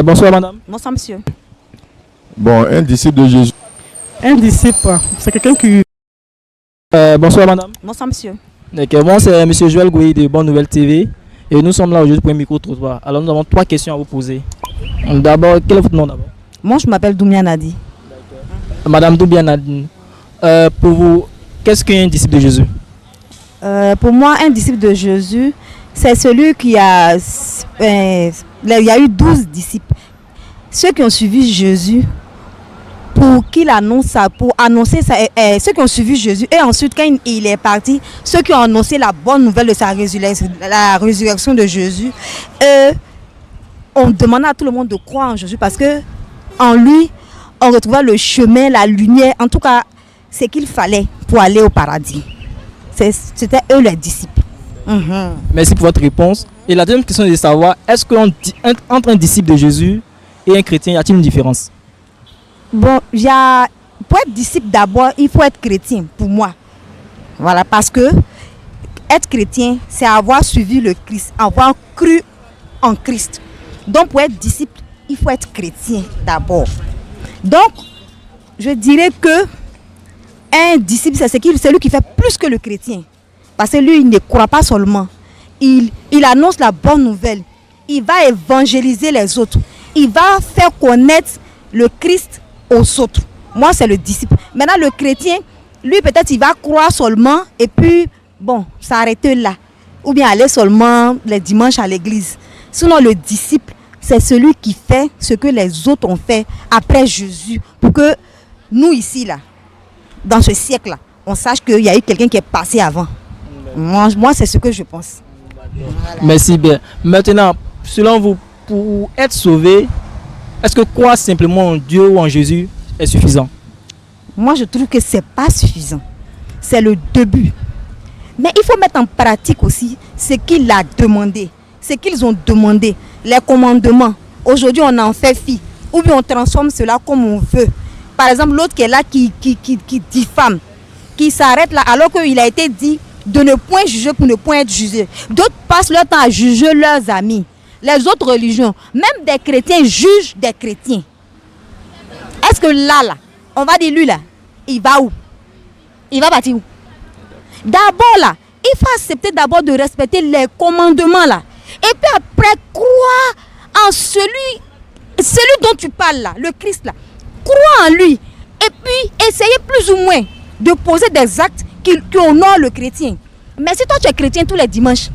Bonsoir madame. Bonsoir monsieur. Bon, un disciple de Jésus. Un disciple, c'est quelqu'un qui... Bonsoir madame. Bonsoir monsieur. D'accord, moi c'est monsieur Joël Gouy de Bonne Nouvelle TV et nous sommes là aujourd'hui pour un micro-trottoir. Alors nous avons 3 questions à vous poser. D'abord, quel est votre nom d'abord? Moi je m'appelle Doumia Nadi. Madame Doumia Nadi, pour vous, qu'est-ce qu'un disciple de Jésus? Pour moi, un disciple de Jésus, c'est celui qui a... il y a eu 12 disciples. Ceux qui ont suivi Jésus pour qu'il annonce ça, pour annoncer ça, ceux qui ont suivi Jésus, et ensuite quand il est parti, ceux qui ont annoncé la bonne nouvelle de sa résurrection, la résurrection de Jésus, on demandait à tout le monde de croire en Jésus parce que en lui, on retrouvait le chemin, la lumière, en tout cas, ce qu'il fallait pour aller au paradis. C'était eux les disciples. Merci pour votre réponse. Et la deuxième question est de savoir, est-ce qu'entre un disciple de Jésus et un chrétien, y a-t-il une différence? Bon, pour être disciple d'abord, il faut être chrétien pour moi. Voilà, parce que être chrétien, c'est avoir suivi le Christ, avoir cru en Christ. Donc pour être disciple, il faut être chrétien d'abord. Donc, je dirais que un disciple, c'est celui qui fait plus que le chrétien. Parce que lui, il ne croit pas seulement. Il annonce la bonne nouvelle. Il va évangéliser les autres. Il va faire connaître le Christ aux autres. Moi, c'est le disciple. Maintenant, le chrétien, lui, peut-être, il va croire seulement et puis, bon, s'arrêter là. Ou bien aller seulement les dimanches à l'église. Sinon, le disciple, c'est celui qui fait ce que les autres ont fait après Jésus. Pour que nous, ici, là, dans ce siècle-là, on sache qu'il y a eu quelqu'un qui est passé avant. Moi, c'est ce que je pense. Voilà. Merci bien. Maintenant, selon vous, pour être sauvé, est-ce que croire simplement en Dieu ou en Jésus est suffisant? Moi, je trouve que ce n'est pas suffisant. C'est le début. Mais il faut mettre en pratique aussi ce qu'il a demandé, ce qu'ils ont demandé, les commandements. Aujourd'hui, on en fait fi. Ou bien on transforme cela comme on veut. Par exemple, l'autre qui est là, qui diffame, qui s'arrête là, alors qu'il a été dit de ne point juger pour ne point être jugé. D'autres passent leur temps à juger leurs amis. Les autres religions, même des chrétiens jugent des chrétiens. Est-ce que là, on va dire lui là, il va où? Il va partir où? D'abord là, il faut accepter d'abord de respecter les commandements là. Et puis après, croire en celui dont tu parles là, le Christ là. Crois en lui. Et puis, essayez plus ou moins de poser des actes qui honorent le chrétien. Mais si toi tu es chrétien tous les dimanches,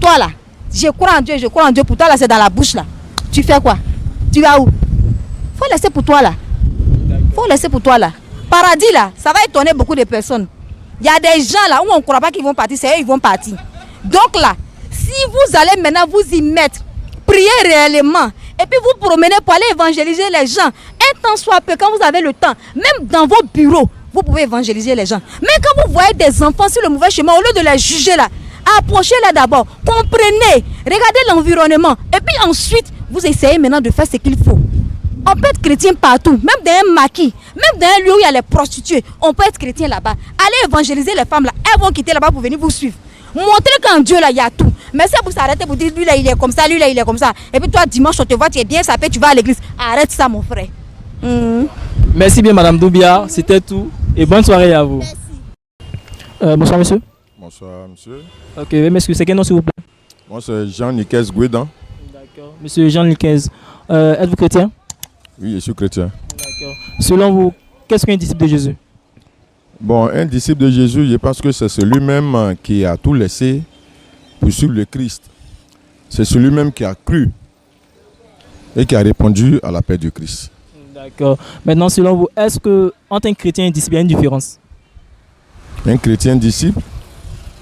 toi là, je crois en Dieu, pour toi là c'est dans la bouche là. Tu fais quoi? Tu vas où? Faut laisser pour toi là. Faut laisser pour toi là. Paradis là, ça va étonner beaucoup de personnes. Il y a des gens là où on ne croit pas qu'ils vont partir, c'est eux ils vont partir. Donc là, si vous allez maintenant vous y mettre, prier réellement, et puis vous promener pour aller évangéliser les gens, un temps soit peu, quand vous avez le temps, même dans vos bureaux, vous pouvez évangéliser les gens. Mais quand vous voyez des enfants sur le mauvais chemin, au lieu de les juger là, approchez-les d'abord, comprenez, regardez l'environnement, et puis ensuite, vous essayez maintenant de faire ce qu'il faut. On peut être chrétien partout, même dans un maquis, même dans un lieu où il y a les prostituées, on peut être chrétien là-bas. Allez évangéliser les femmes là, elles vont quitter là-bas pour venir vous suivre. Montrez qu'en Dieu là, il y a tout. Mais si vous arrêtez pour dire lui là il est comme ça, lui là il est comme ça. Et puis toi dimanche on te voit, tu es bien sapé, tu vas à l'église. Arrête ça mon frère. Merci bien Madame Doubia, c'était tout. Et bonne soirée à vous. Merci. Bonsoir monsieur. Bonsoir monsieur. Ok, m'excusez, quel nom s'il vous plaît? Moi c'est Jean-Nicaise Gouédan. D'accord. Monsieur Jean-Nicaise, êtes-vous chrétien? Oui, je suis chrétien. D'accord. Selon vous, qu'est-ce qu'un disciple de Jésus? Bon, un disciple de Jésus, je pense que c'est celui-même qui a tout laissé pour suivre le Christ. C'est celui-même qui a cru et qui a répondu à l'appel du Christ. D'accord. Maintenant, selon vous, est-ce que entre un chrétien et un disciple, il y a une différence? Un chrétien disciple?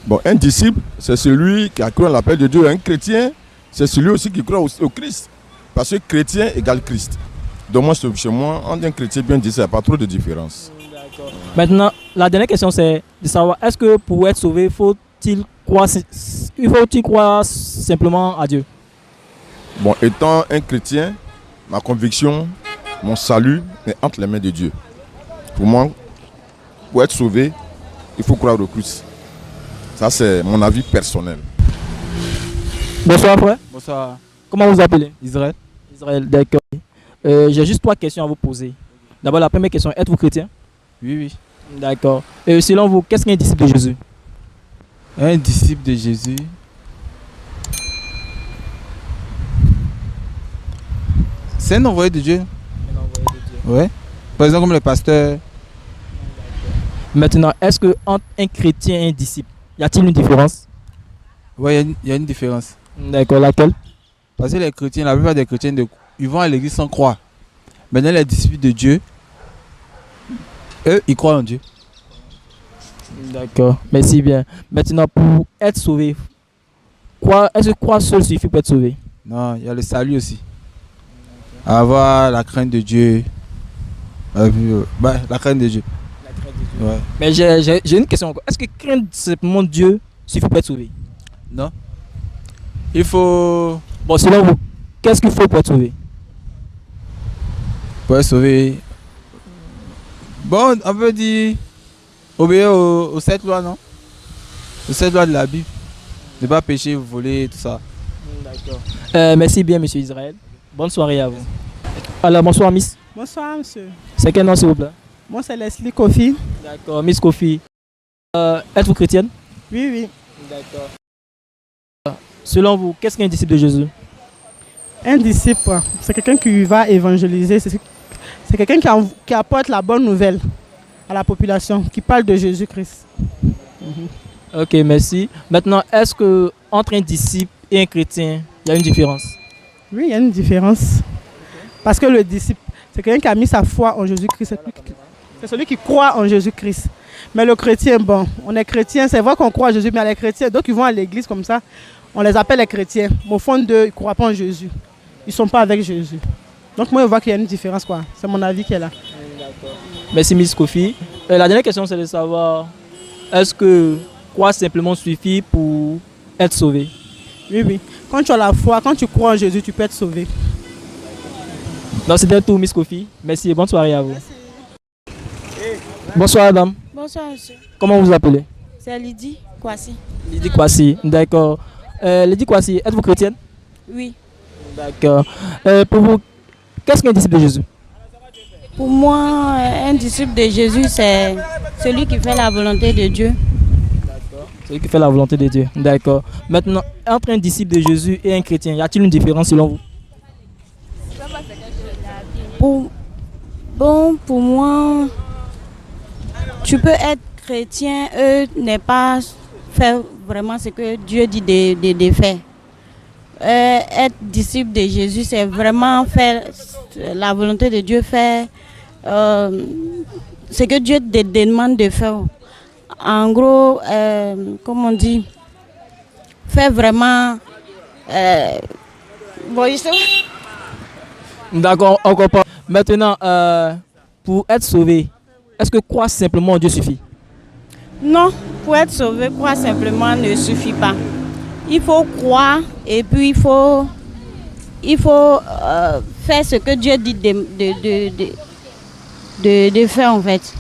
Bon, un disciple, c'est celui qui a cru à l'appel de Dieu. Un chrétien, c'est celui aussi qui croit au Christ. Parce que chrétien égale Christ. Donc moi, chez moi, entre un chrétien et un disciple, il n'y a pas trop de différence. D'accord. Maintenant, la dernière question, c'est de savoir, est-ce que pour être sauvé, faut-il croire simplement à Dieu? Bon, étant un chrétien, ma conviction, mon salut est entre les mains de Dieu. Pour moi, pour être sauvé, il faut croire au Christ. Ça, c'est mon avis personnel. Bonsoir, frère. Bonsoir. Comment vous appelez? Israël. Israël, d'accord. J'ai juste 3 questions à vous poser. D'abord, la première question, êtes-vous chrétien? Oui, oui. D'accord. Selon vous, qu'est-ce qu'un disciple de Jésus? Un disciple de Jésus. C'est un envoyé de Dieu. Ouais. Par exemple, comme le pasteur. Maintenant, est-ce que entre un chrétien et un disciple, y a-t-il une différence? Ouais, il y a une différence. D'accord, laquelle? Parce que les chrétiens, la plupart des chrétiens, ils vont à l'église sans croire. Maintenant, les disciples de Dieu, eux, ils croient en Dieu. D'accord, merci bien. Maintenant, pour être sauvé, est-ce que croire seul suffit pour être sauvé? Non, il y a le salut aussi. Avoir la crainte de Dieu. La crainte de Dieu. Ouais. Mais j'ai une question encore. Est-ce que craindre simplement Dieu suffit pour être sauvé? Non. Il faut. Bon, selon vous, qu'est-ce qu'il faut pour être sauvé? Pour être sauvé. Bon, on peut dire. Obéir aux 7 lois, non? Aux 7 lois de la Bible. Ne pas pécher, voler, tout ça. D'accord. Merci bien, monsieur Israël. Bonne soirée à vous. Alors, bonsoir, Miss. Bonsoir, monsieur. C'est quel nom, s'il vous plaît? Moi, c'est Leslie Kofi. D'accord, Miss Kofi. Êtes-vous chrétienne? Oui, oui. D'accord. Selon vous, qu'est-ce qu'un disciple de Jésus? Un disciple, c'est quelqu'un qui va évangéliser. C'est quelqu'un qui apporte la bonne nouvelle à la population, qui parle de Jésus-Christ. Ok, merci. Maintenant, est-ce que entre un disciple et un chrétien, il y a une différence? Oui, il y a une différence. Parce que le disciple, c'est quelqu'un qui a mis sa foi en Jésus-Christ. C'est celui qui croit en Jésus-Christ. Mais le chrétien, bon, on est chrétien, c'est vrai qu'on croit en Jésus, mais les chrétiens, donc ils vont à l'église comme ça, on les appelle les chrétiens. Mais au fond d'eux, ils ne croient pas en Jésus. Ils ne sont pas avec Jésus. Donc moi, je vois qu'il y a une différence, quoi. C'est mon avis qui est là. Merci, Miss Kofi. La dernière question, c'est de savoir, est-ce que croire simplement suffit pour être sauvé? Oui, oui. Quand tu as la foi, quand tu crois en Jésus, tu peux être sauvé. Donc, c'était tout, Miss Kofi. Merci et bonne soirée à vous. Merci. Bonsoir, madame. Bonsoir, monsieur. Comment vous vous appelez? C'est Lydie Kwasi. Lydie Kwasi, d'accord. Lydie Kwasi, êtes-vous chrétienne? Oui. D'accord. Pour vous, qu'est-ce qu'un disciple de Jésus? Pour moi, un disciple de Jésus, c'est celui qui fait la volonté de Dieu. D'accord. Celui qui fait la volonté de Dieu. D'accord. Maintenant, entre un disciple de Jésus et un chrétien, y a-t-il une différence selon vous? Pour moi, tu peux être chrétien, n'est pas faire vraiment ce que Dieu dit de faire. Être disciple de Jésus, c'est vraiment faire la volonté de Dieu, faire ce que Dieu te demande de faire. En gros, comme on dit, faire vraiment... D'accord, on comprend. Maintenant, pour être sauvé, est-ce que croire simplement en Dieu suffit? Non, pour être sauvé, croire simplement ne suffit pas. Il faut croire et puis il faut faire ce que Dieu dit de faire en fait.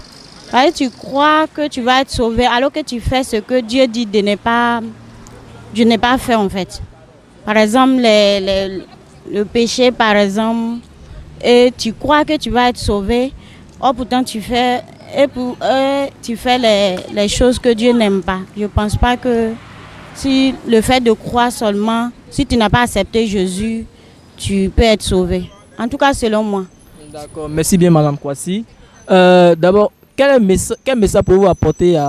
Parce que tu crois que tu vas être sauvé alors que tu fais ce que Dieu dit de ne pas faire en fait. Par exemple, le péché par exemple, et tu crois que tu vas être sauvé, or pourtant tu fais les choses que Dieu n'aime pas. Je ne pense pas que si le fait de croire seulement, si tu n'as pas accepté Jésus, tu peux être sauvé. En tout cas, selon moi. D'accord, merci bien Madame Kwasi. D'abord, quel message pouvez-vous apporter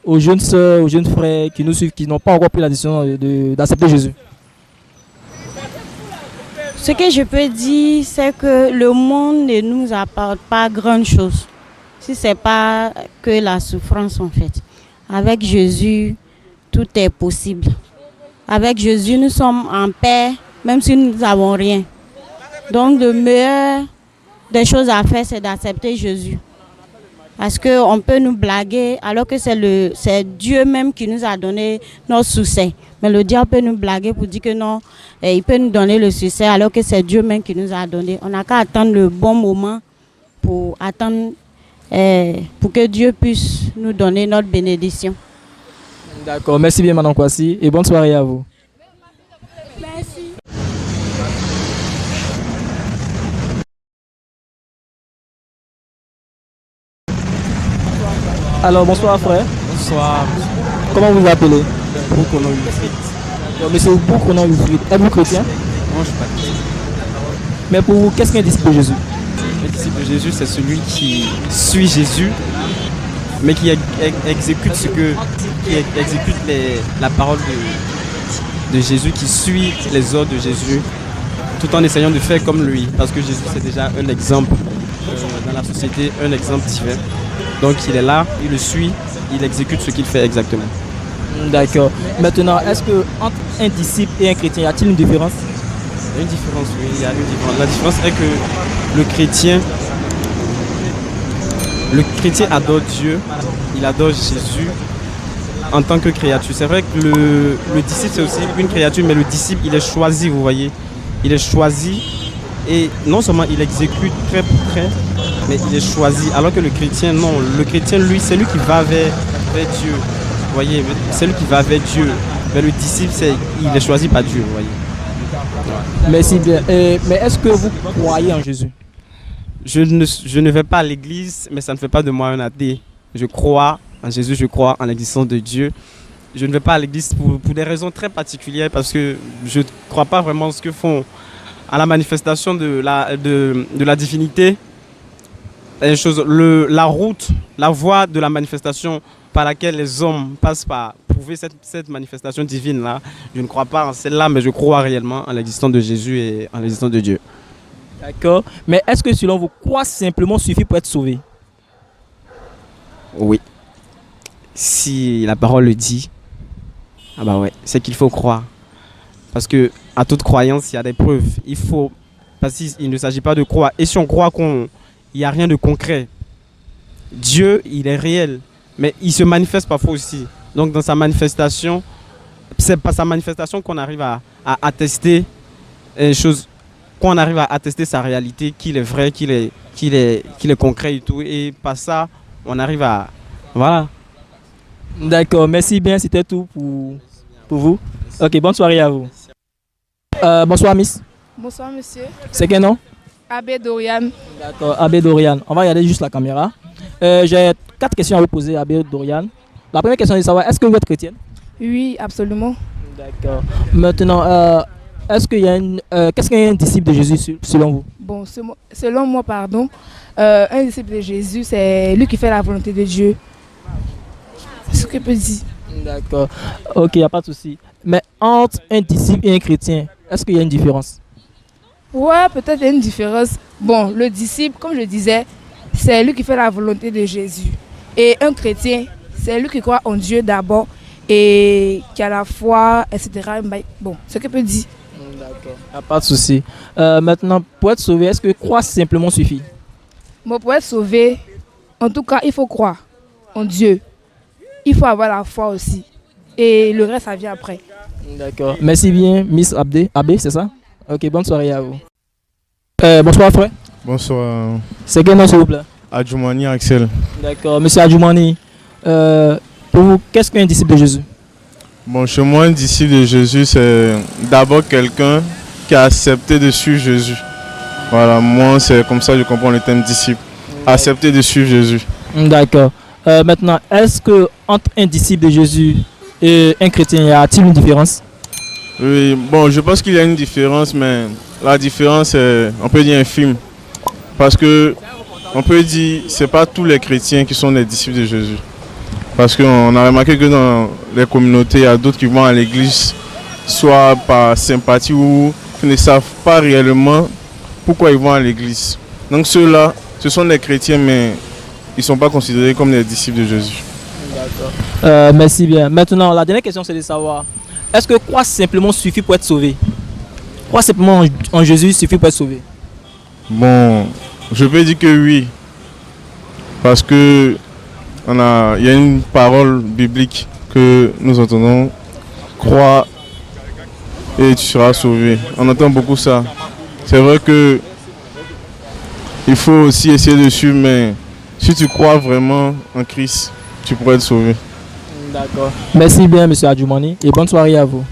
aux jeunes sœurs, aux jeunes frères qui nous suivent, qui n'ont pas encore pris la décision d'accepter Jésus? Ce que je peux dire, c'est que le monde ne nous apporte pas grand-chose. Si ce n'est pas que la souffrance en fait. Avec Jésus, tout est possible. Avec Jésus, nous sommes en paix, même si nous n'avons rien. Donc, le meilleur des choses à faire, c'est d'accepter Jésus. Parce qu'on peut nous blaguer, alors que c'est Dieu même qui nous a donné notre succès. Mais le diable peut nous blaguer pour dire que non, il peut nous donner le succès, alors que c'est Dieu même qui nous a donné. On n'a qu'à attendre le bon moment pour attendre, pour que Dieu puisse nous donner notre bénédiction. D'accord, merci bien Madame Kwasi et bonne soirée à vous. Merci. Alors bonsoir frère. Bonsoir. Comment vous vous appelez? Boukono Wilfried. Monsieur Boukono Wilfried. Êtes-vous chrétien? Non, je ne suis pas chrétien. Mais pour vous, qu'est-ce qu'un disciple de Jésus? Le disciple de Jésus, c'est celui qui suit Jésus, mais qui exécute la parole de Jésus, qui suit les ordres de Jésus, tout en essayant de faire comme lui. Parce que Jésus, c'est déjà un exemple dans la société, un exemple divin. Donc il est là, il le suit, il exécute ce qu'il fait exactement. D'accord. Maintenant, est-ce que entre un disciple et un chrétien, y a-t-il une différence? Il y a une différence, oui, il y a une différence. La différence est que le chrétien adore Dieu, il adore Jésus en tant que créature. C'est vrai que le disciple, c'est aussi une créature, mais le disciple, il est choisi, vous voyez. Il est choisi et non seulement il exécute très pour très, mais il est choisi. Alors que le chrétien, non. Le chrétien, lui, c'est lui qui va vers Dieu. Vous voyez, c'est lui qui va vers Dieu. Mais le disciple, il est choisi par Dieu, vous voyez. Merci bien. Mais est-ce que vous croyez en Jésus? Je ne vais pas à l'église, mais ça ne fait pas de moi un athée. Je crois en Jésus, je crois en l'existence de Dieu. Je ne vais pas à l'église pour des raisons très particulières parce que je ne crois pas vraiment ce que font à la manifestation de la divinité. La route, la voie de la manifestation par laquelle les hommes passent par prouver cette manifestation divine-là. Je ne crois pas en celle-là, mais je crois réellement en l'existence de Jésus et en l'existence de Dieu. D'accord. Mais est-ce que selon vous, croire simplement suffit pour être sauvé? Oui. Si la parole le dit, ah bah ouais, c'est qu'il faut croire. Parce que à toute croyance, il y a des preuves. Parce qu'il ne s'agit pas de croire. Et si on croit qu'il n'y a rien de concret, Dieu, il est réel. Mais il se manifeste parfois aussi. Donc dans sa manifestation, c'est par sa manifestation qu'on arrive à attester les choses, qu'on arrive à attester sa réalité, qu'il est vrai, qu'il est concret et tout. Et par ça, on arrive à... Voilà. D'accord, merci bien, c'était tout pour vous. Ok, bonne soirée à vous. Bonsoir Miss. Bonsoir monsieur. C'est quel nom? Abbé Dorian. D'accord, Abbé Dorian. On va regarder juste la caméra. J'ai 4 questions à vous poser, Abbé Dorian. La première question est de savoir, est-ce que vous êtes chrétienne? Oui, absolument. D'accord. Maintenant, est-ce qu'il y a qu'est-ce qu'un disciple de Jésus selon vous? Bon, selon moi, un disciple de Jésus, c'est lui qui fait la volonté de Dieu. C'est ce que je peux dire. D'accord. Ok, il n'y a pas de souci. Mais entre un disciple et un chrétien, est-ce qu'il y a une différence? Ouais, peut-être il y a une différence. Bon, le disciple, comme je disais, c'est lui qui fait la volonté de Jésus. Et un chrétien, c'est lui qui croit en Dieu d'abord et qui a la foi, etc. Bon, c'est ce que je peux dire. D'accord. Il n'y a pas de souci. Maintenant, pour être sauvé, est-ce que croire simplement suffit? Bon, pour être sauvé, en tout cas, il faut croire en Dieu. Il faut avoir la foi aussi. Et le reste, ça vient après. D'accord. Merci bien, Miss Abbé, c'est ça? Ok, bonne soirée à vous. Bonsoir, frère. Bonsoir. C'est quel nom, s'il vous plaît? Adjoumani Axel. D'accord. Monsieur Adjoumani, pour vous, qu'est-ce qu'un disciple de Jésus? Bon, chez moi, un disciple de Jésus, c'est d'abord quelqu'un qui a accepté de suivre Jésus. Voilà, moi, c'est comme ça que je comprends le terme disciple. Accepter de suivre Jésus. D'accord. Maintenant, est-ce que entre un disciple de Jésus et un chrétien, y a-t-il une différence? Oui, bon, je pense qu'il y a une différence, mais la différence est, on peut dire, infime. Parce que, on peut dire, c'est pas tous les chrétiens qui sont des disciples de Jésus. Parce qu'on a remarqué que dans les communautés, il y a d'autres qui vont à l'église, soit par sympathie ou qui ne savent pas réellement pourquoi ils vont à l'église. Donc ceux-là, ce sont des chrétiens, mais ils ne sont pas considérés comme des disciples de Jésus. D'accord. Merci bien. Maintenant, la dernière question, c'est de savoir, est-ce que croire simplement suffit pour être sauvé? Croire simplement en Jésus suffit pour être sauvé? Bon, je peux dire que oui. Parce que il y a une parole biblique que nous entendons, crois et tu seras sauvé. On entend beaucoup ça. C'est vrai que il faut aussi essayer de suivre, mais si tu crois vraiment en Christ, tu pourrais être sauvé. D'accord. Merci bien, monsieur Adjoumani, et bonne soirée à vous.